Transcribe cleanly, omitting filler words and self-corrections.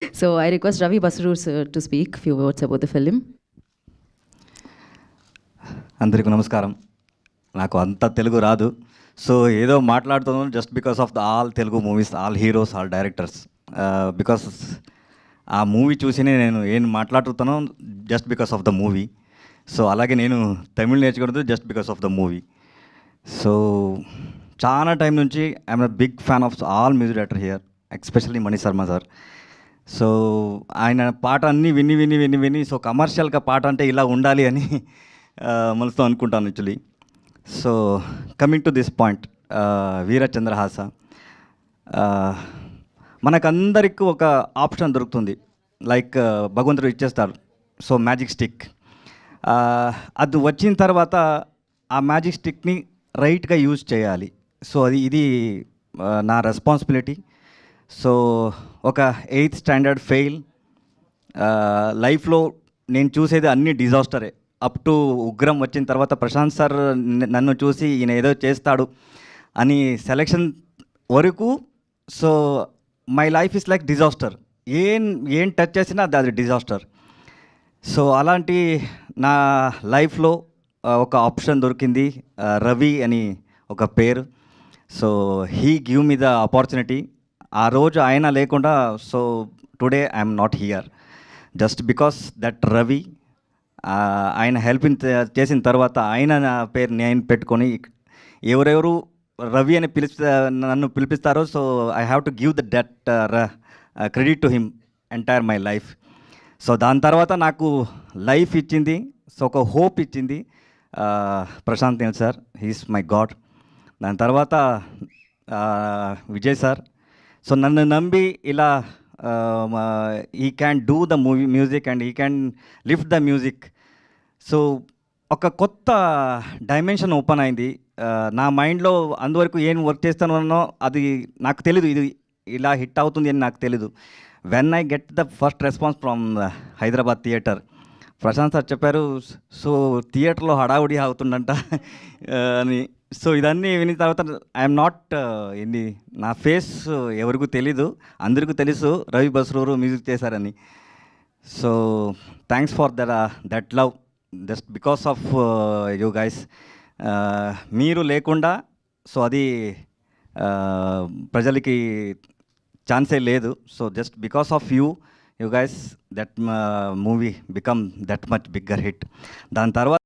So I request Ravi Basrur sir to speak few words about the film. అందరికీ నమస్కారం. నాకు అంత తెలుగు రాదు, సో ఏదో మాట్లాడుతున్నాను just because of the all Telugu movies, all heroes, all directors. Because ఆ movie చూసినే నేను ఏం మాట్లాడుతున్నాను just because of the movie. So అలాగే నేను తమిళ్ నేర్చుకున్నది just because of the movie. So చాలా టైం నుంచి I'm a big fan of all music director here, especially Mani Sharma sir. So ఆయన పాట అన్నీ విని విని విని విని సో కమర్షియల్గా పాట అంటే ఇలా ఉండాలి అని మనసుతో అనుకుంటాను actually. So coming to this point, Veera Chandrahasa, మనకందరికీ ఒక ఆప్షన్ దొరుకుతుంది, లైక్ భగవంతుడు ఇచ్చేస్తారు. సో మ్యాజిక్ స్టిక్, అది వచ్చిన తర్వాత ఆ మ్యాజిక్ స్టిక్ని రైట్గా యూజ్ చేయాలి. సో ఇది నా రెస్పాన్సిబిలిటీ. సో ఒక 8th స్టాండర్డ్ ఫెయిల్, లైఫ్లో నేను చూసేది అన్ని డిజాస్టరే. అప్ టు ఉగ్రం వచ్చిన తర్వాత ప్రశాంత్ సార్ నన్ను చూసి ఈయన ఏదో చేస్తాడు అని సెలెక్షన్ వరకు, so my life is like disaster. ఏం టచ్ చేసినా అది డిజాస్టర్. సో అలాంటి నా లైఫ్లో ఒక ఆప్షన్ దొరికింది, రవి అని ఒక పేరు. So he give me the opportunity. ఆ రోజు ఆయన లేకుండా so today I'm not here, just because that Ravi. ఆయన హెల్ప్ చేసిన తర్వాత ఆయన నా పేరు నేను పెట్టుకొని ఎవరెవరు రవి అని నన్ను పిలిపిస్తారో, so I have to give that credit to him entire my life. So దాని తర్వాత నాకు లైఫ్ ఇచ్చింది, సో ఒక హోప్ ఇచ్చింది Prashanth Neel sir, he's my god. దాని తర్వాత విజయ్ సార్. సో నన్ను నమ్మి ఇలా he can do the movie music and he can lift the music. So ఒక కొత్త డైమెన్షన్ ఓపెన్ అయింది నా మైండ్లో. అందువరకు ఏం వర్క్ చేస్తానో అది నాకు తెలీదు, ఇది ఇలా హిట్ అవుతుంది అని నాకు తెలీదు. When I get the first response from Hyderabad theatre, Prashanth sir చెప్పారు, సో థియేటర్లో హడావుడి అవుతుందంట అని. సో ఇదన్నీ విని తర్వాత ఐఎమ్ నాట్ ఏంది, నా ఫేస్ ఎవరికూ తెలీదు, అందరికీ తెలుసు రవి బస్రూరు మ్యూజిక్ చేశారని. So thanks for that love, just because of you guys. మీరు లేకుండా సో అది ప్రజలకి ఛాన్సే లేదు. So just because of you guys that movie become that much bigger hit. దాని తర్వాత